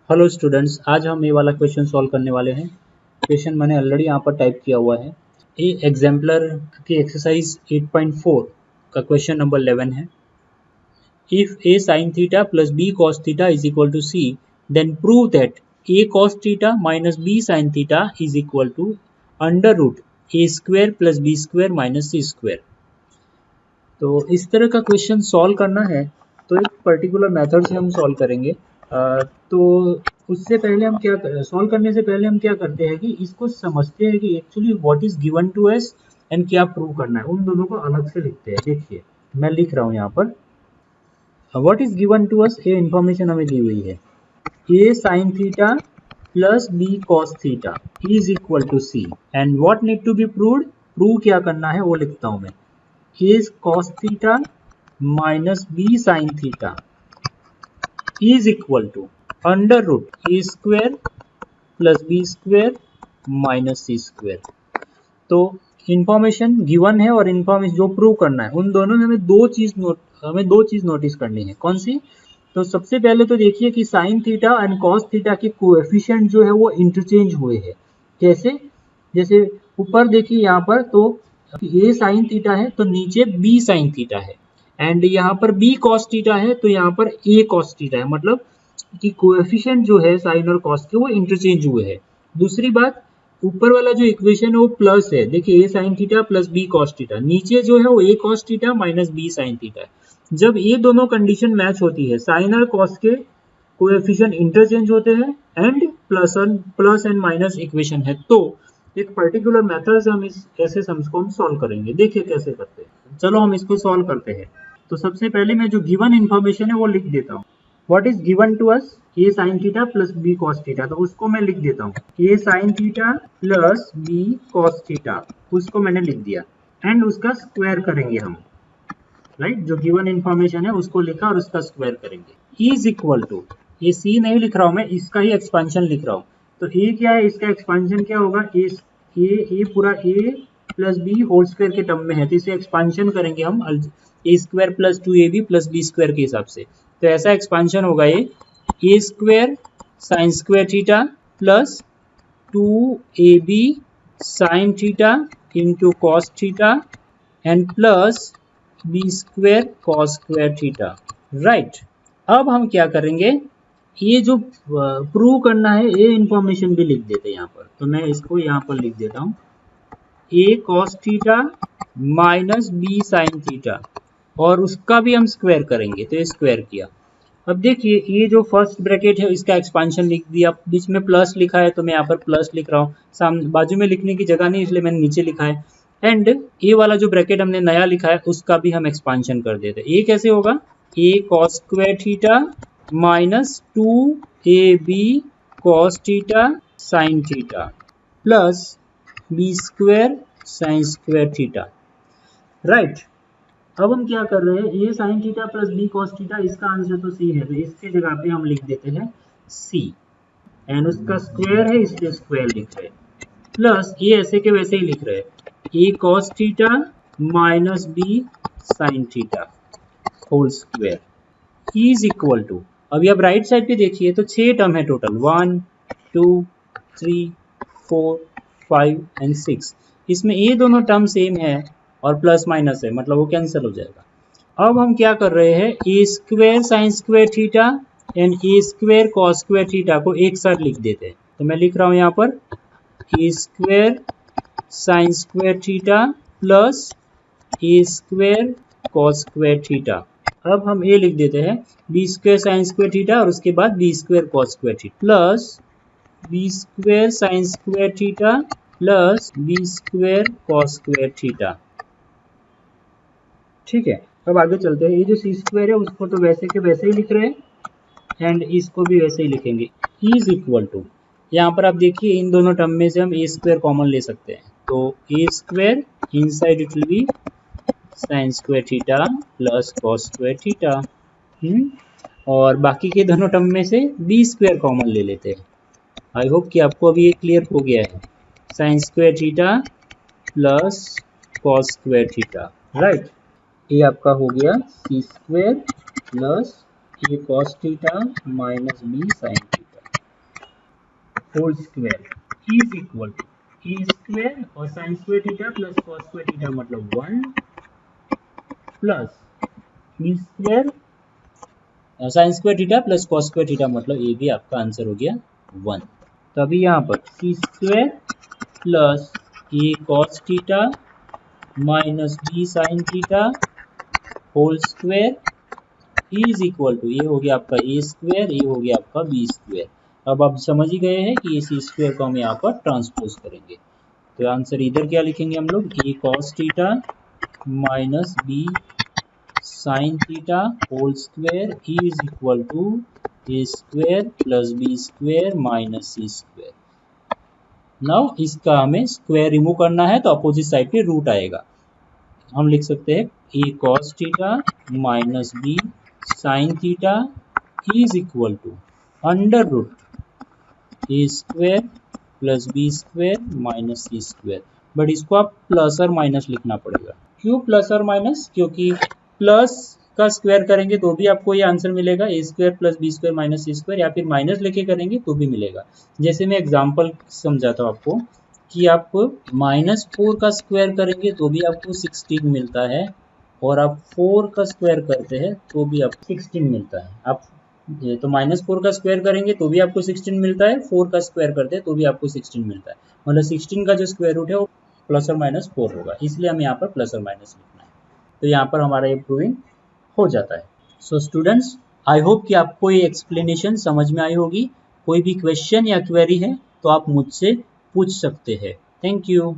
Hello students, आज हम ये वाला क्वेश्चन सॉल्व करने वाले हैं। क्वेश्चन मैंने ऑलरेडी यहाँ पर टाइप किया हुआ है। ये एग्जाम्पलर की एक्सरसाइज 8.4 का क्वेश्चन नंबर 11 है। If a sin theta plus b cos theta is equal to c, then prove that a cos theta minus b sin theta is equal to under root a square plus b square minus c square. तो इस तरह का question solve करना है तो एक particular method से हम सॉल्व करेंगे। तो उससे पहले हम क्या सॉल्व करने से पहले हम क्या करते हैं कि इसको समझते हैं कि actually what is given to us and क्या प्रूव करना है। उन दोनों को अलग से लिखते हैं। देखिए मैं लिख रहा हूँ यहाँ पर what is given to us. ये इन्फॉर्मेशन हमें दी हुई है a sin theta plus b cos theta is equal to c and what need to be proved. Prove क्या करना है वो लिखता हूँ मैं। a cos theta minus b sin theta is equal to under root a square plus b square minus c square. तो information given है और इंफॉर्मेशन जो प्रूव करना है उन दोनों में हमें दो चीज नोटिस करनी है। कौन सी? तो सबसे पहले तो देखिए कि sine theta and cos theta के कोएफिशिएंट जो है वो इंटरचेंज हुए हैं। कैसे? जैसे ऊपर देखिए यहाँ पर तो ए साइन थीटा है तो नीचे बी साइन थीटा है, एंड यहाँ पर बी कॉस थीटा है तो यहाँ पर ए कॉस थीटा है। मतलब कि कोएफिशिएंट जो है साइन और कॉस के वो इंटरचेंज हुए हैं। दूसरी बात, ऊपर वाला जो इक्वेशन है वो प्लस है। देखिए a sine theta plus b cos theta, नीचे जो है वो a cos theta minus b sine theta है। जब ये दोनों कंडीशन मैच होती है, साइन और कॉस के कोएफिशिएंट इंटरचेंज होते हैं and plus and minus equation है, तो एक पर्टिकुलर मेथड से हम इस ऐसे सम्स को हम सॉल्व करेंगे। देखिए कैसे करते हैं। चलो हम इसको सॉल्व करते हैं। तो सबसे पहले मैं जो गिवन इन्फॉर्मेशन है वो लिख देता हूँ। What is given to us? A sine theta plus b cos theta, तो उसको मैं लिख देता हूँ a sine theta plus b cos theta, उसको मैंने लिख दिया एंड उसका स्क्वायर करेंगे हम। राइट, जो गिवन इन्फॉर्मेशन है उसको लिखा और उसका स्क्वायर करेंगे। इज इक्वल टू, ये सी नहीं लिख रहा हूँ मैं, इसका ही एक्सपेंशन लिख रहा हूँ। तो ए क्या है, इसका एक्सपेंशन क्या होगा? ए पूरा a plus b whole square के टर्म में है, तो इसे एक्सपेंशन करेंगे हम a square plus 2ab plus b square के हिसाब से। तो ऐसा एक्सपेंशन होगा ये a square sine square theta plus 2ab sine theta into cos theta and plus b square cos square theta. Right, अब हम क्या करेंगे, ये जो प्रूव करना है ये इंफॉर्मेशन भी लिख देते हैं यहाँ पर। तो मैं इसको यहाँ पर लिख देता हूँ a cos theta minus b sine theta, और उसका भी हम स्क्वायर करेंगे। तो ये स्क्वायर किया। अब देखिए ये जो फर्स्ट ब्रैकेट है इसका एक्सपेंशन लिख दिया, बीच में प्लस लिखा है तो मैं यहाँ पर प्लस लिख रहा हूँ, सामने बाजू में लिखने की जगह नहीं इसलिए मैंने नीचे लिखा है। एंड ये वाला जो ब्रैकेट हमने नया लिखा है उसका भी हम एक्सपेंशन कर देते हैं। ये कैसे होगा? A cos square theta minus 2ab cos theta sine theta plus b square sine square theta. Right, अब हम क्या कर रहे हैं, a sine theta plus b cos theta, इसका आंसर तो सी है, तो इसके जगह पे हम लिख देते हैं सी एंड उसका स्क्वायर है इसलिए स्क्वायर लिख रहे हैं, प्लस ये ऐसे के वैसे ही लिख रहे हैं a cos theta minus b sine theta whole square is equal to. अभी आप राइट साइड पे देखिए तो 6 टर्म है टोटल, 1 2 3 4 5 एंड 6। इसमें ये दोनों टर्म सेम है और प्लस माइनस है, मतलब वो कैंसिल हो जाएगा। अब हम क्या कर रहे हैं, a square sine square theta and a square cos square theta को एक साथ लिख देते हैं। तो मैं लिख रहा हूँ यहाँ पर a square sine square theta plus a square cos square theta. अब हम ये लिख देते हैं b square sine square theta और उसके बाद b square cos square theta plus b square sine square theta plus b square cos square theta. ठीक है, अब आगे चलते हैं। ये जो सी स्क्वायर है उसको तो वैसे के वैसे ही लिख रहे हैं एंड इसको भी वैसे ही लिखेंगे। इज इक्वल टू, यहाँ पर आप देखिए इन दोनों टर्म में से हम ए स्क्वायर कॉमन ले सकते हैं, तो a square inside it will be sine square theta plus cos square theta, और बाकी के दोनों टर्म में से बी स्क्वायर कॉमन ले लेते हैं। आई होप कि आपको अभी ये क्लियर हो गया है। Sine square theta plus cos square theta. Right, ये आपका हो गया c square plus a cos theta minus b sine theta. Whole square is equal to a square और sine square theta plus cos square theta मतलब 1 plus b square sine square theta plus cos square theta मतलब ये भी आपका answer हो गया 1। तो अभी यहाँ पर c square plus a cos theta minus b sine theta whole square is equal to ये हो गया आपका ए स्क्वायर, ये हो गया आपका बी स्क्वायर। अब आप समझ ही गए हैं कि इस स्क्वायर को हम यहाँ पर ट्रांसपोज करेंगे, तो आंसर इधर क्या लिखेंगे हम लोग, a cos theta minus b sine theta whole square is equal to a square plus b square minus c square. Now इसका हमें स्क्वायर रिमूव करना है तो अपोजिट साइड पे रूट आएगा, हम लिख सकते हैं a cos theta minus b sine theta is equal to under root a square plus b square minus c square. But इसको आप प्लस और माइनस लिखना पड़ेगा। क्यों प्लस और माइनस? क्योंकि प्लस का स्क्वायर करेंगे तो भी आपको ये आंसर मिलेगा a square plus b square minus c square, या फिर माइनस लेके करेंगे तो भी मिलेगा। जैसे मैं एग्जांपल समझाता हूँ आपको कि आप -4 का स्क्वायर करेंगे तो भी आपको 16 मिलता है, और आप 4 का स्क्वायर करते हैं तो भी आपको 16 मिलता है। आप तो -4 का स्क्वायर करेंगे तो भी आपको 16 मिलता है, 4 का स्क्वायर करते हैं तो भी आपको 16 मिलता है। मतलब 16 का जो स्क्वायर रूट है वो प्लस और माइनस 4 होगा, इसलिए हमें यहाँ पर प्लस और माइनस लिखना है। तो यहाँ पर हमारा ये प्रूविंग हो जाता है। सो स्टूडेंट्स, आई होप कि आपको ये एक्सप्लेनेशन समझ में आई होगी। कोई भी क्वेश्चन या क्वेरी है तो आप मुझसे पूछ सकते हैं। Thank you.